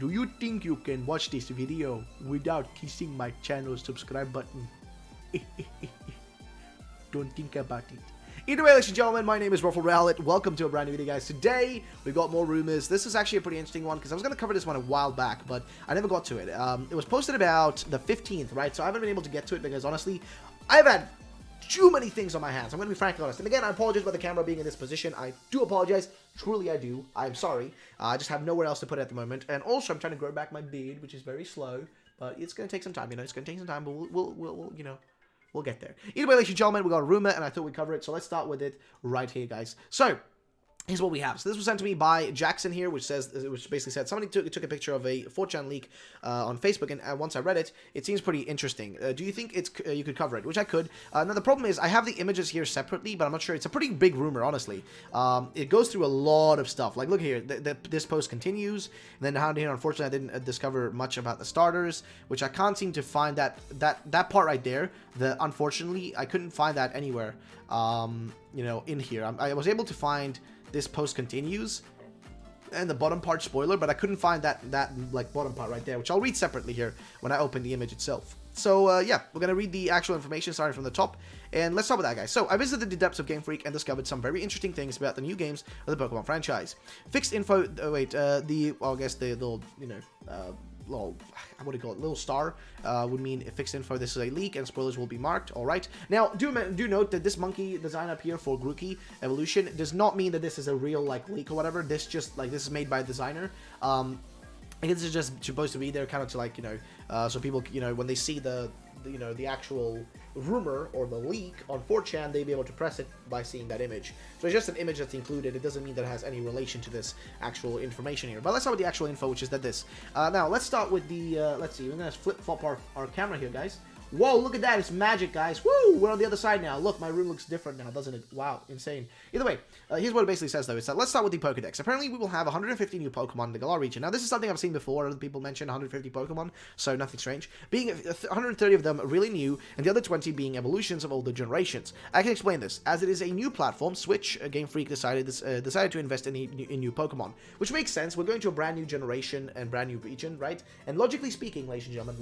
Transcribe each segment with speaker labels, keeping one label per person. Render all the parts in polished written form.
Speaker 1: Do you think you can watch this video without kissing my channel subscribe button? Don't think about it. Either way, ladies and gentlemen, my name is RuffledRowlit. Welcome to a brand new video, guys. Today, we've got more rumors. This is actually a pretty interesting one because I was going to cover this one a while back, but I never got to it. It was posted about the 15th, right? So I haven't been able to get to it because, honestly, I've had too many things on my hands. I'm going to be frankly honest. And again, I apologize about the camera being in this position. I do apologize. Truly, I do. I'm sorry. I just have nowhere else to put it at the moment. And also, I'm trying to grow back my beard, which is very slow. But it's going to take some time, you know. It's going to take some time, but we'll you know, we'll get there. Either way, ladies and gentlemen, we got a rumor, and I thought we'd cover it. So let's start with it right here, guys. So here's what we have. So this was sent to me by Jackson here, which basically said somebody took a picture of a 4chan leak on Facebook, and once I read it, it seems pretty interesting. Do you think you could cover it? Which I could. Now the problem is I have the images here separately, but I'm not sure. It's a pretty big rumor, honestly. It goes through a lot of stuff. Like, look here, this post continues, and then down here, unfortunately, I didn't discover much about the starters, which I can't seem to find that part right there. Unfortunately, I couldn't find that anywhere. You know, in here, I was able to find this post continues and the bottom part spoiler, but I couldn't find that like bottom part right there, which I'll read separately here when I open the image itself. So yeah, we're gonna read the actual information starting from the top, and let's start with that, guys. So I visited the depths of Game Freak and discovered some very interesting things about the new games of the Pokemon franchise. Fixed info. I guess the little, you know, little, what do you call it, little star would mean fixed info. This is a leak and spoilers will be marked. All right, now do note that this monkey design up here for Grookey evolution does not mean that this is a real like leak or whatever. This just like, this is made by a designer. I guess this is just supposed to be there kind of to, like, you know, so people, you know, when they see the you know, the actual rumor or the leak on 4chan, they'll be able to press it by seeing that image. So it's just an image that's included. It doesn't mean that it has any relation to this actual information here. But let's start with the actual info, which is that this. Now, let's start with the, let's see, we're going to flip-flop our camera here, guys. Whoa, look at that. It's magic, guys. Woo! We're on the other side now. Look, my room looks different now, doesn't it? Wow, insane. Either way, here's what it basically says, though. It's that let's start with the Pokedex. Apparently, we will have 150 new Pokemon in the Galar region. Now, this is something I've seen before. Other people mention 150 Pokemon, so nothing strange. Being 130 of them really new, and the other 20 being evolutions of older generations. I can explain this. As it is a new platform, Switch, Game Freak decided to invest in new Pokemon, which makes sense. We're going to a brand new generation and brand new region, right? And logically speaking, ladies and gentlemen,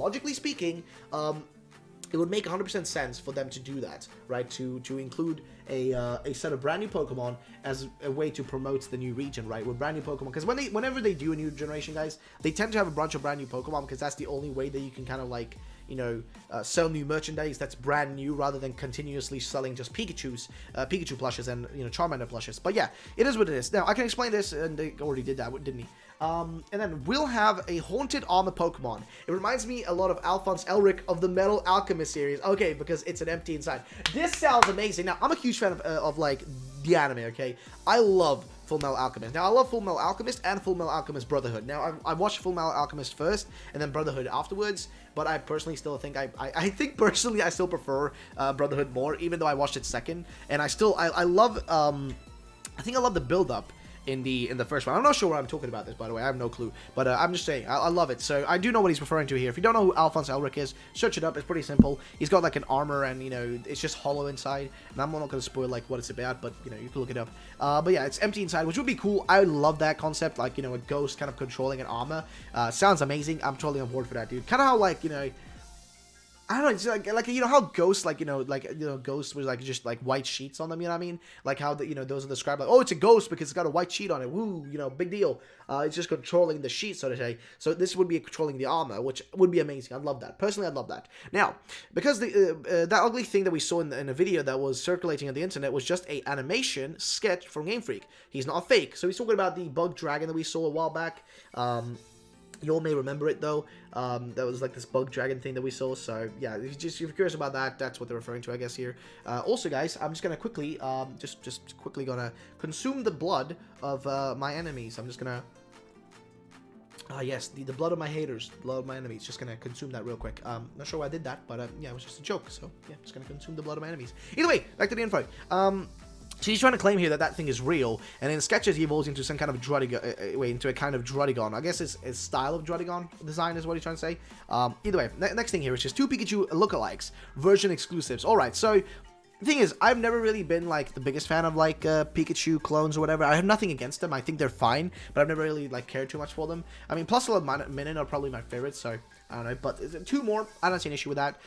Speaker 1: it would make 100% sense for them to do that, right? To include a set of brand new Pokemon as a way to promote the new region, right? With brand new Pokemon, because whenever they do a new generation, guys, they tend to have a bunch of brand new Pokemon because that's the only way that you can kind of like, you know, sell new merchandise that's brand new rather than continuously selling just Pikachu plushes and, you know, Charmander plushes. But yeah, it is what it is. Now, I can explain this, and they already did that, didn't he? And then we'll have a haunted armor Pokemon. It reminds me a lot of Alphonse Elric of the Metal Alchemist series. Okay, because it's an empty inside. This sounds amazing. Now, I'm a huge fan of like, the anime, okay? I love Full Metal Alchemist. Now, I love Full Metal Alchemist and Full Metal Alchemist Brotherhood. Now, I watched Full Metal Alchemist first, and then Brotherhood afterwards, but I personally still think, I think personally I still prefer Brotherhood more, even though I watched it second, and I love, I think I love the build-up in the first one. I'm not sure what I'm talking about this, by the way. I have no clue. But I'm just saying, I love it. So I do know what he's referring to here. If you don't know who Alphonse Elric is, search it up. It's pretty simple. He's got like an armor and, you know, it's just hollow inside. And I'm not going to spoil like what it's about, but, you know, you can look it up. But yeah, it's empty inside, which would be cool. I love that concept. Like, you know, a ghost kind of controlling an armor. Sounds amazing. I'm totally on board for that, dude. Kind of how, like, you know, I don't know, it's like you know how ghosts, like, you know, ghosts with like just like white sheets on them, you know what I mean? Like how you know, those are described like, oh, it's a ghost because it's got a white sheet on it. Woo, you know, big deal. It's just controlling the sheet, so to say. So this would be controlling the armor, which would be amazing. I'd love that. Personally, I'd love that. Now, because that ugly thing that we saw in a video that was circulating on the internet was just a animation sketch from Game Freak. He's not a fake. So he's talking about the bug dragon that we saw a while back. You all may remember it, though. That was like this bug dragon thing that we saw. So, yeah, if you're curious about that, that's what they're referring to, I guess, here. Also, guys, I'm just going to quickly, just quickly going to consume the blood of my enemies. I'm just going to, yes, the blood of my haters, the blood of my enemies. Just going to consume that real quick. Not sure why I did that, but, yeah, it was just a joke. So, yeah, just going to consume the blood of my enemies. Either way, back to the info. So he's trying to claim here that thing is real, and in sketches he evolves into some kind of into a kind of Druddigon. I guess his style of Druddigon design is what he's trying to say. Either way, next thing here is just 2 Pikachu lookalikes, version exclusives. Alright, so The thing is, I've never really been, like, the biggest fan of, like, Pikachu clones or whatever. I have nothing against them. I think they're fine, but I've never really, like, cared too much for them. I mean, Plus Minun are probably my favorites, so I don't know. But 2 more, I don't see an issue with that.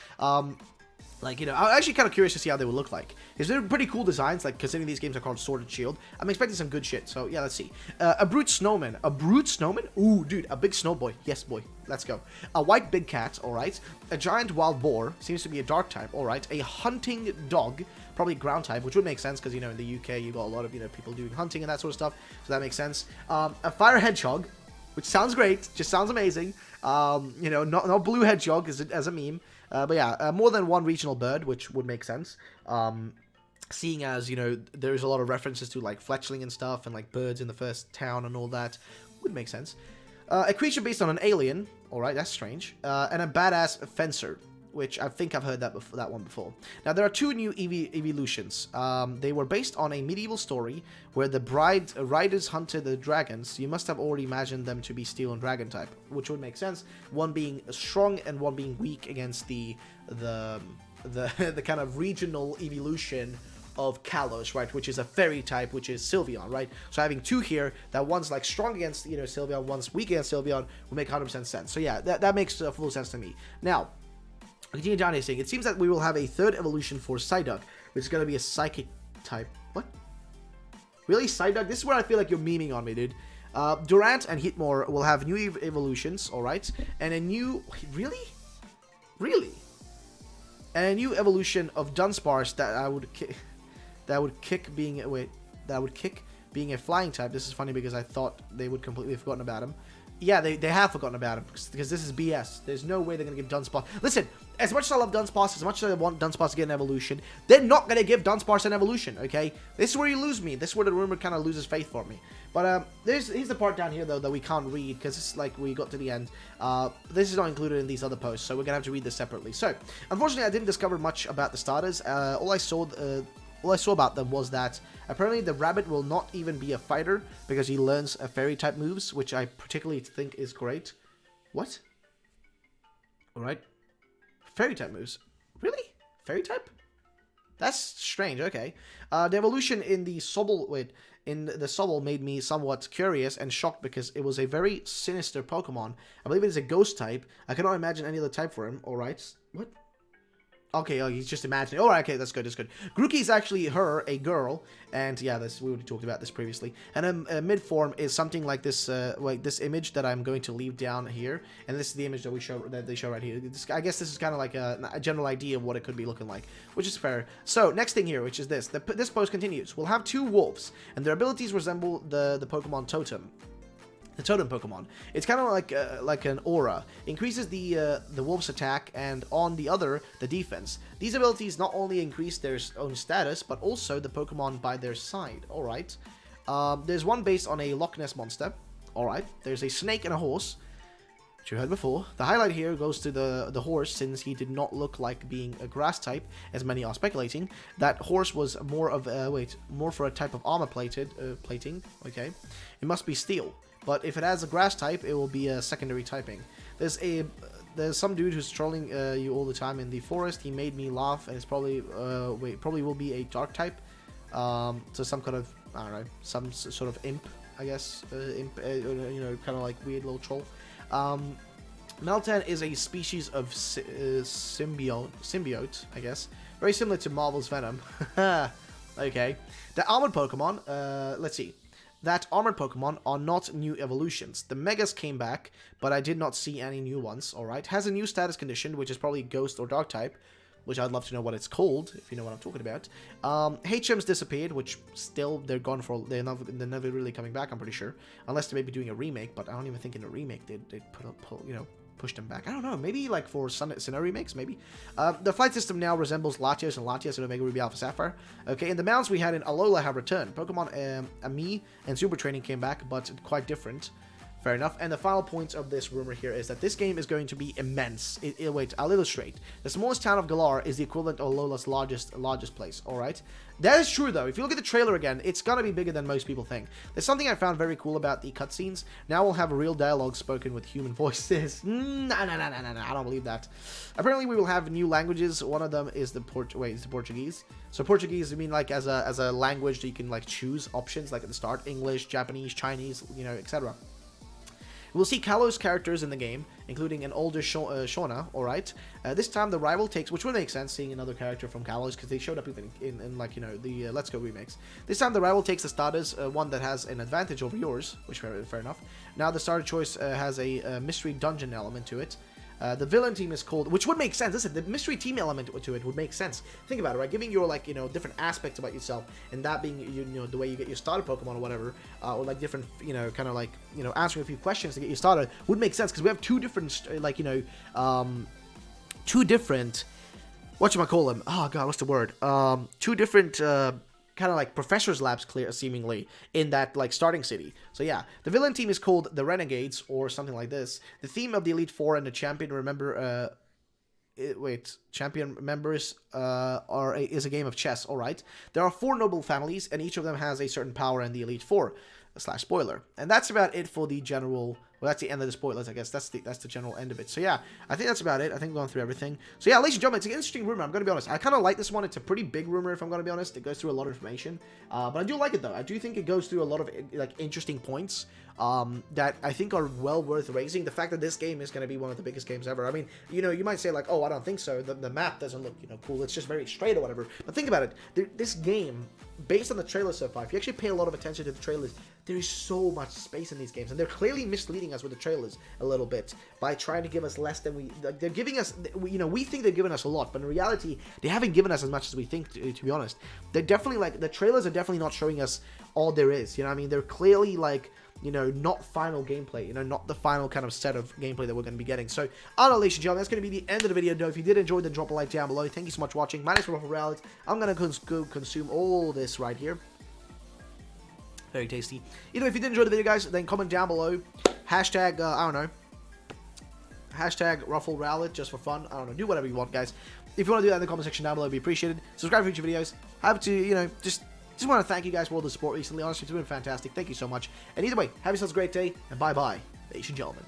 Speaker 1: Like, you know, I'm actually kind of curious to see how they would look like. Because they're pretty cool designs, like, considering these games are called Sword and Shield. I'm expecting some good shit, so yeah, let's see. A Brute Snowman. A Brute Snowman? Ooh, dude, a big snow boy. Yes, boy. Let's go. A White Big Cat, alright. A Giant Wild Boar. Seems to be a Dark type, alright. A Hunting Dog. Probably Ground type, which would make sense, because, you know, in the UK, you've got a lot of, you know, people doing hunting and that sort of stuff. So that makes sense. A Fire Hedgehog, which sounds great. Just sounds amazing. You know, not Blue Hedgehog as a meme. But yeah, more than one regional bird, which would make sense. Seeing as, you know, there's a lot of references to, like, fletchling and stuff, and, like, birds in the first town and all that. Would make sense. A creature based on an alien. Alright, that's strange. And a badass fencer, which I think I've heard that one before. Now, there are 2 new evolutions. They were based on a medieval story where the riders hunted the dragons. You must have already imagined them to be steel and dragon type, which would make sense. One being strong and one being weak against the kind of regional evolution of Kalos, right, which is a fairy type, which is Sylveon, right? So having 2 here, that one's like strong against, you know, Sylveon, one's weak against Sylveon, would make 100% sense. So yeah, that makes full sense to me. Now, continue down here saying, it seems that we will have a 3rd evolution for Psyduck, which is going to be a psychic type. What? Really? Psyduck? This is where I feel like you're memeing on me, dude. Durant and Hitmore will have new evolutions, alright? And a new... Really? Really? And a new evolution of Dunsparce that would kick being a flying type. This is funny because I thought they would completely have forgotten about him. Yeah, they have forgotten about him, because this is BS. There's no way they're going to give Dunsparce... Listen, as much as I love Dunsparce, as much as I want Dunsparce to get an evolution, they're not going to give Dunsparce an evolution, okay? This is where you lose me. This is where the rumor kind of loses faith for me. But here's the part down here, though, that we can't read, because it's like we got to the end. This is not included in these other posts, so we're going to have to read this separately. So, unfortunately, I didn't discover much about the starters. All I saw about them was that apparently the rabbit will not even be a fighter because he learns fairy type moves, which I particularly think is great. What? Alright. Fairy type moves. Really? Fairy type? That's strange, okay. The evolution in the Sobble made me somewhat curious and shocked because it was a very sinister Pokemon. I believe it is a ghost type. I cannot imagine any other type for him. Alright. What? Okay, oh, he's just imagining. Alright, okay, that's good, that's good. Grookey is actually a girl, and yeah, we already talked about this previously. And a mid-form is something like this image that I'm going to leave down here, and this is the image that they show right here. I guess this is kind of like a general idea of what it could be looking like, which is fair. So, next thing here, which is this. This post continues. We'll have 2 wolves, and their abilities resemble the Pokemon Totem. The Totem Pokemon. It's kind of like an aura. Increases the wolf's attack, and on the other, the defense. These abilities not only increase their own status, but also the Pokemon by their side. Alright. There's one based on a Loch Ness monster. Alright. There's a snake and a horse, which you heard before. The highlight here goes to the horse, since he did not look like being a grass type, as many are speculating. That horse was more for a type of armor plating. Okay. It must be steel. But if it has a grass type, it will be a secondary typing. There's some dude who's trolling you all the time in the forest. He made me laugh, and it's probably will be a dark type. So some kind of, I don't know, some sort of imp, I guess. Imp, you know, kind of like weird little troll. Meltan is a species of symbiote, I guess. Very similar to Marvel's Venom. Okay. The armored Pokemon, let's see. That armored Pokemon are not new evolutions. The Megas came back, but I did not see any new ones, alright? Has a new status condition, which is probably Ghost or Dark type, which I'd love to know what it's called, if you know what I'm talking about. HM's disappeared, which still, they're never really coming back, I'm pretty sure. Unless they may be doing a remake, but I don't even think in a remake they'd push them back. I don't know, maybe like for Sinnoh remakes, maybe. The flight system now resembles Latios and Latias in Omega Ruby Alpha Sapphire. Okay, and the mounts we had in Alola have returned. Pokemon Ami and Super Training came back, but quite different. Fair enough. And the final point of this rumor here is that this game is going to be immense. Wait, I'll illustrate. The smallest town of Galar is the equivalent of Lola's largest place, alright? That is true, though. If you look at the trailer again, it's gonna be bigger than most people think. There's something I found very cool about the cutscenes. Now we'll have real dialogue spoken with human voices. No, I don't believe that. Apparently, we will have new languages. One of them is the Portuguese. So Portuguese, I mean, like, as a language that you can, like, choose options, like at the start. English, Japanese, Chinese, you know, etc. We'll see Kalos characters in the game, including an older Shona, alright? This time the rival takes, which would make sense seeing another character from Kalos, because they showed up even in like, you know, the Let's Go remakes. This time the rival takes the starters, one that has an advantage over yours, which fair enough. Now the starter choice has a mystery dungeon element to it. The villain team is called, which would make sense. Listen, the mystery team element to it would make sense. Think about it, right? Giving your, like, you know, different aspects about yourself, and that being, you know, the way you get your starter Pokemon or whatever, or like different, you know, kind of like, you know, answering a few questions to get you started would make sense, because we have two different, like, you know, two different, whatchamacallit, oh god, what's the word? Two different, kind of like professor's labs seemingly in that like starting city. So yeah, the villain team is called the Renegades or something like this. The theme of the Elite Four and the champion, remember, champion members is a game of chess. All right, there are 4 noble families, and each of them has a certain power in the Elite Four. Slash spoiler, and that's about it for the general. Well, that's the end of the spoilers, I guess. That's the general end of it. So yeah, I think that's about it. I think we've gone through everything. So yeah, ladies and gentlemen, it's an interesting rumor. I'm going to be honest. I kind of like this one. It's a pretty big rumor, if I'm going to be honest. It goes through a lot of information, but I do like it though. I do think it goes through a lot of like interesting points that I think are well worth raising. The fact that this game is going to be one of the biggest games ever. I mean, you know, you might say like, oh, I don't think so. The map doesn't look, you know, cool. It's just very straight or whatever. But think about it. This game, based on the trailer so far, if you actually pay a lot of attention to the trailers, there is so much space in these games, and they're clearly misleading us with the trailers a little bit by trying to give us less than they're giving us. You know, we think they've given us a lot, but in reality, they haven't given us as much as we think. To be honest, they're definitely like the trailers are definitely not showing us all there is. You know what I mean? They're clearly like, you know, not final gameplay, you know, not the final kind of set of gameplay that we're going to be getting. So, I don't know, ladies and gentlemen, that's going to be the end of the video. If you did enjoy, then drop a like down below. Thank you so much for watching. My name is RuffledRowlit. I'm going to go consume all this right here. Very tasty. Either way, if you did enjoy the video, guys, then comment down below. Hashtag, I don't know. Hashtag RuffledRowlit, just for fun. I don't know. Do whatever you want, guys. If you want to do that in the comment section down below, it'd be appreciated. Subscribe for future videos. Have to, you know, just want to thank you guys for all the support recently. Honestly, it's been fantastic. Thank you so much. And either way, have yourselves a great day, and bye-bye, ladies and gentlemen.